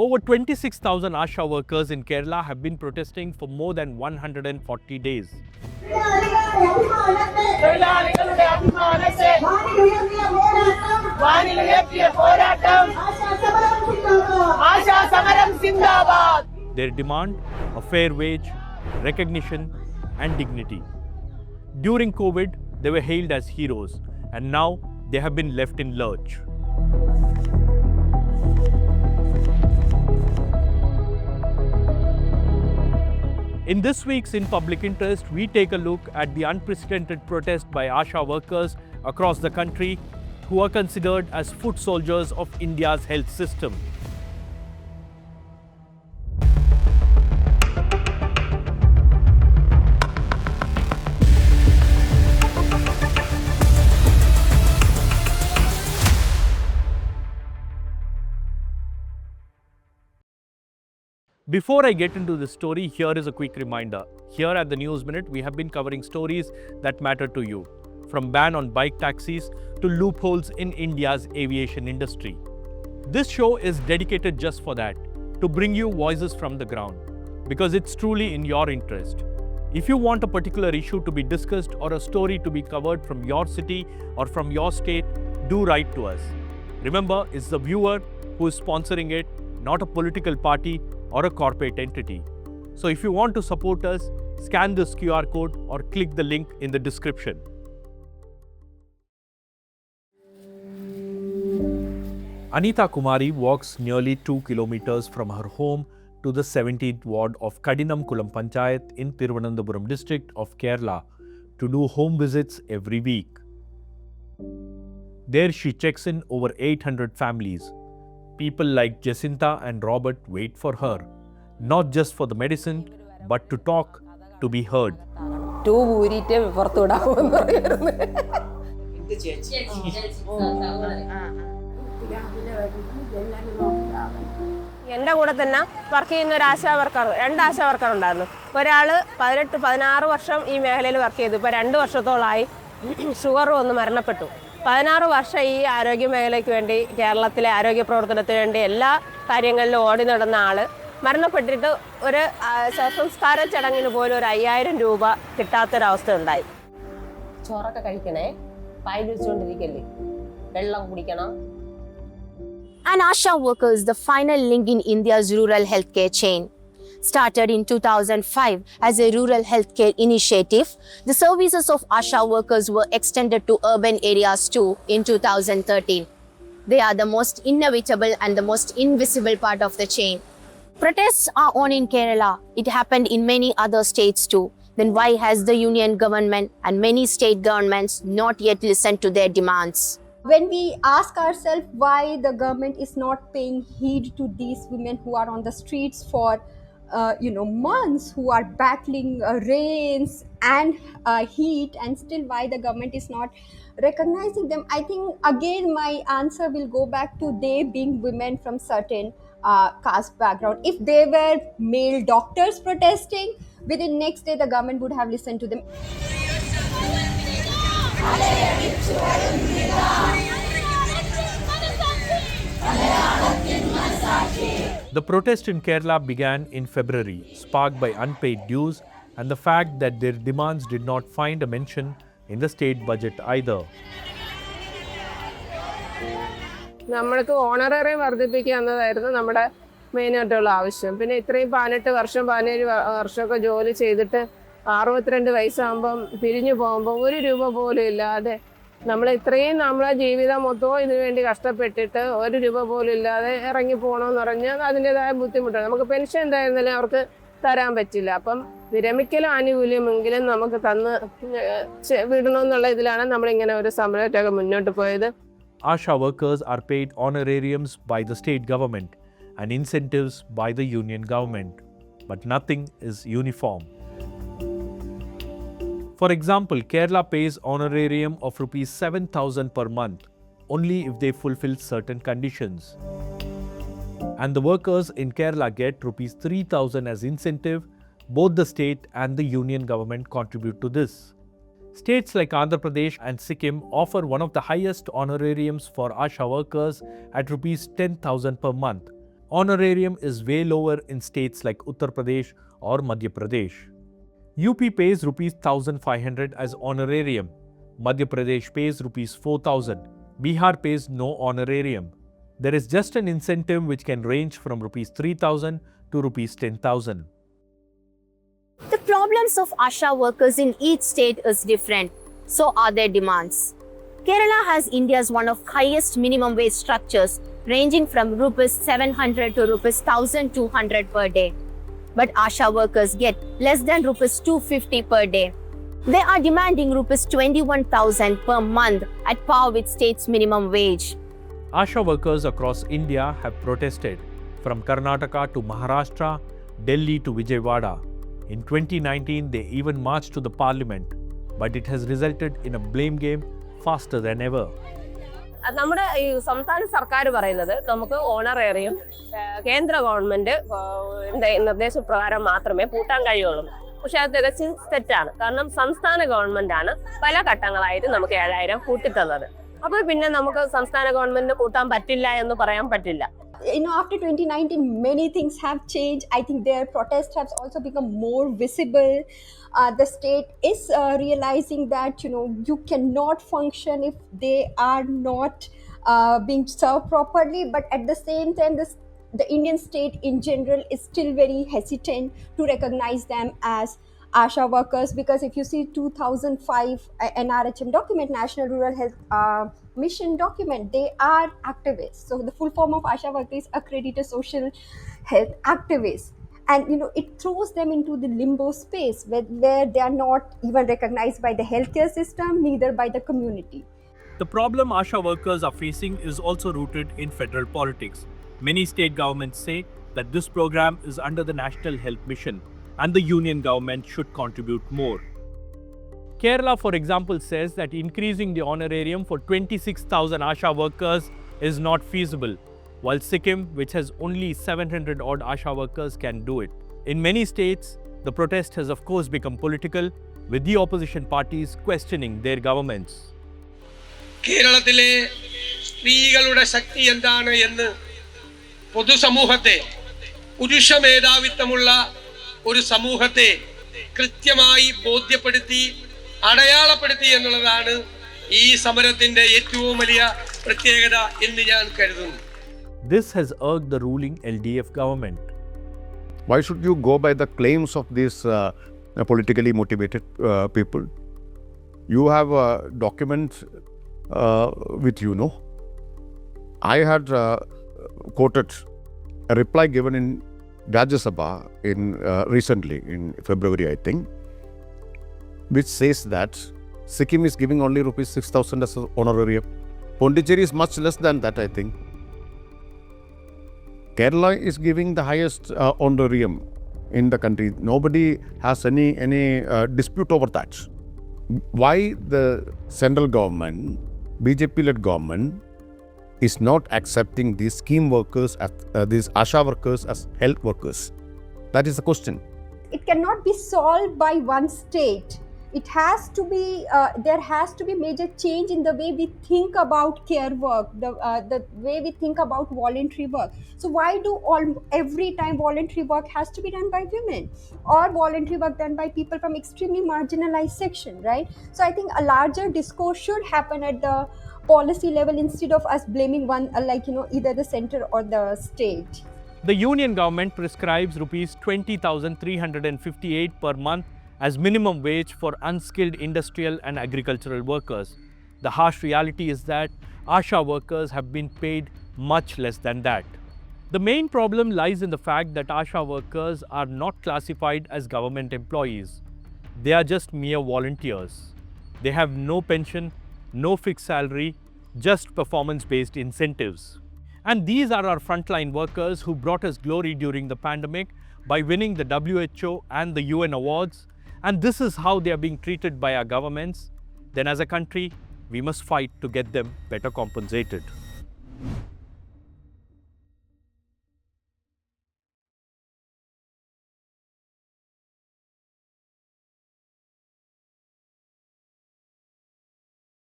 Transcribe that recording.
Over 26,000 ASHA workers in Kerala have been protesting for more than 140 days. Their demand a fair wage, recognition and dignity. During COVID, they were hailed as heroes, and now they have been left in lurch. In this week's In Public Interest, we take a look at the unprecedented protest by ASHA workers across the country who are considered as foot soldiers of India's health system. Before I get into the story, here is a quick reminder. Here at the News Minute, we have been covering stories that matter to you, from ban on bike taxis to loopholes in India's aviation industry. This show is dedicated just for that, to bring you voices from the ground, because it's truly in your interest. If you want a particular issue to be discussed or a story to be covered from your city or from your state, do write to us. Remember, it's the viewer who is sponsoring it, not a political party or a corporate entity. So if you want to support us, scan this QR code or click the link in the description. Anita Kumari walks nearly 2 kilometers from her home to the 17th ward of Kadinamkulam Panchayat in Thiruvananthapuram district of Kerala to do home visits every week. There she checks in over 800 families. People like Jacinta and Robert wait for her, not just for the medicine, but to talk, to be heard. എൻ്റെ കൂടെ തന്നെ work ചെയ്യുന്ന ഒരു ASHA worker, 2 ASHA worker ഉണ്ടായിരുന്നു. ഒരാൾ 18-16 വർഷം ഈ മേഖലയിൽ വർക്ക് ചെയ്തു. ഇപ്പോൾ 2 വർഷത്തോളമായി ഷുഗർ വന്ന് മരണപ്പെട്ടു. 16 വർഷം ഈ ആരോഗ്യ മേഖലയ്ക്ക് വേണ്ടി, കേരളത്തിലെ ആരോഗ്യ പ്രവർത്തനത്തിന് വേണ്ടി എല്ലാ കാര്യങ്ങളിലും ഓടി നടന്ന ആൾ മരണപ്പെട്ടിട്ട് ഒരു ശവസംസ്കാര ചടങ്ങിന് പോലും ഒരു 5000 രൂപ കിട്ടാത്തൊരവസ്ഥ ഉണ്ടായി. ചോറൊക്കെ കഴിക്കണേ, പായൽ വെച്ചുകൊണ്ടിരിക്കല്ലേ, വെള്ളം കുടിക്കണം. And ASHA Workers, the final link in India's rural healthcare chain. Started in 2005 as a rural healthcare initiative, the services of ASHA workers were extended to urban areas too in 2013. They are the most inevitable and the most invisible part of the chain. Protests are on in Kerala. It happened in many other states too. Then why has the union government and many state governments not yet listened to their demands? When we ask ourselves why the government is not paying heed to these women who are on the streets for months, who are battling rains and heat, and still why the government is not recognizing them, I think again my answer will go back to they being women from certain caste background. If they were male doctors protesting, within next day the government would have listened to them. The protest in Kerala began in February, sparked by unpaid dues and the fact that their demands did not find a mention in the state budget either. നമ്മൾക്ക് honorarium വർദ്ധിപ്പിക്കുക എന്നതായിരുന്നു നമ്മുടെ മെയിനായിട്ടുള്ള ആവശ്യം. പിന്നെ ഇത്രയും 18 വർഷം 17 വർഷമൊക്കെ ജോലി ചെയ്തിട്ട് 62 വയസ്സാകുമ്പം പിരിഞ്ഞു പോകുമ്പോൾ 1 രൂപ പോലും ഇല്ലാതെ നമ്മൾ ഇത്രയും നമ്മളെ ജീവിതം മൊത്തവും ഇതിനു വേണ്ടി കഷ്ടപ്പെട്ടിട്ട് 1 രൂപ പോലും ഇല്ലാതെ ഇറങ്ങി പോകണമെന്ന് പറഞ്ഞാൽ അതിൻ്റെതായ ബുദ്ധിമുട്ടാണ്. നമുക്ക് പെൻഷൻ എന്തായിരുന്നാലും അവർക്ക് തരാൻ പറ്റില്ല. അപ്പം വിരമിക്കലും ആനുകൂല്യമെങ്കിലും നമുക്ക് തന്ന് വിടണമെന്നുള്ള ഇതിലാണ് നമ്മളിങ്ങനെ ഒരു സമരമൊക്കെ മുന്നോട്ട് പോയത്. ASHA workers are paid honorariums by the state government and incentives by the union government, but nothing is uniform. For example, Kerala pays honorarium of rupees 7,000 per month only if they fulfill certain conditions. And the workers in Kerala get rupees 3,000 as incentive. Both the state and the union government contribute to this. States like Andhra Pradesh and Sikkim offer one of the highest honorariums for ASHA workers at rupees 10,000 per month. Honorarium is way lower in states like Uttar Pradesh or Madhya Pradesh. UP pays rupees 1,500 as honorarium. Madhya Pradesh pays rupees 4,000. Bihar pays no honorarium. There is just an incentive which can range from rupees 3,000 to rupees 10,000. The problems of ASHA workers in each state is different. So are their demands. Kerala has India's one of highest minimum wage structures, ranging from rupees 700 to rupees 1,200 per day. But ASHA workers get less than rupees 250 per day. They are demanding rupees 21,000 per month at par with state's minimum wage. ASHA workers across India have protested, from Karnataka to Maharashtra, Delhi to Vijayawada. In 2019, they even marched to the parliament, but it has resulted in a blame game faster than ever. നമ്മുടെ ഈ സംസ്ഥാന സർക്കാർ പറയുന്നത് നമുക്ക് honorarium കേന്ദ്ര government നിർദ്ദേശപ്രകാരം മാത്രമേ കൂട്ടാൻ കഴിയുള്ളൂ. പക്ഷെ അത് തികച്ചും തെറ്റാണ്. കാരണം സംസ്ഥാന ഗവൺമെന്റാണ് പല ഘട്ടങ്ങളായിട്ട് നമുക്ക് 7,000 കൂട്ടിത്തന്നത്. അപ്പോൾ പിന്നെ നമുക്ക് സംസ്ഥാന ഗവൺമെന്റിന് കൂട്ടാൻ പറ്റില്ല എന്ന് പറയാൻ പറ്റില്ല. After 2019, many things have changed. I think their protests have also become more visible. The state is realizing that you cannot function if they are not being served properly. But at the same time, the Indian state in general is still very hesitant to recognize them as ASHA workers, because if you see 2005 NRHM document, National Rural Health Mission document, they are activists. So the full form of ASHA worker is Accredited Social Health Activists. And it throws them into the limbo space where they are not even recognized by the healthcare system, neither by the community. The problem ASHA workers are facing is also rooted in federal politics. Many state governments say that this program is under the National Health Mission and the union government should contribute more. Kerala, for example, says that increasing the honorarium for 26,000 ASHA workers is not feasible, while Sikkim, which has only 700 odd ASHA workers, can do it. In many states, the protest has of course become political, with the opposition parties questioning their governments. കേരളത്തിലെ സ്ത്രീകളുടെ ശക്തി എന്താണ് എന്ന് പൊതുസമൂഹത്തെ, പുരുഷ മേധാവിത്വമുള്ള ഒരു സമൂഹത്തെ കൃത്യമായി ബോധ്യപ്പെടുത്തി അടയാളപ്പെടുത്തി എന്നുള്ളതാണ് ഈ സമരത്തിന്റെ ഏറ്റവും വലിയ പ്രത്യേകത എന്ന് ഞാൻ കരുതുന്നു. This has irked the ruling LDF government. Why should you go by the claims of these politically motivated people? You have documents with you, no? I had quoted a reply given in Rajya Sabha recently in February, I think, which says that Sikkim is giving only rupees 6,000 as an honorarium. Pondicherry is much less than that, I think. Kerala is giving the highest honorarium in the country. Nobody has any dispute over that. Why the central government, BJP-led government, is not accepting these scheme workers, these ASHA workers as health workers? That is the question. It cannot be solved by one state. It has to be, there has to be major change in the way we think about care work, the way we think about voluntary work. So why do every time voluntary work has to be done by women, or voluntary work done by people from extremely marginalized section, right? So I think a larger discourse should happen at the policy level instead of us blaming one, either the center or the state. The union government prescribes rupees 20,358 per month as minimum wage for unskilled industrial and agricultural workers. The harsh reality is that ASHA workers have been paid much less than that. The main problem lies in the fact that ASHA workers are not classified as government employees. They are just mere volunteers. They have no pension, no fixed salary, just performance-based incentives. And these are our frontline workers who brought us glory during the pandemic by winning the WHO and the UN awards. And this is how they are being treated by our governments. Then as a country, we must fight to get them better compensated.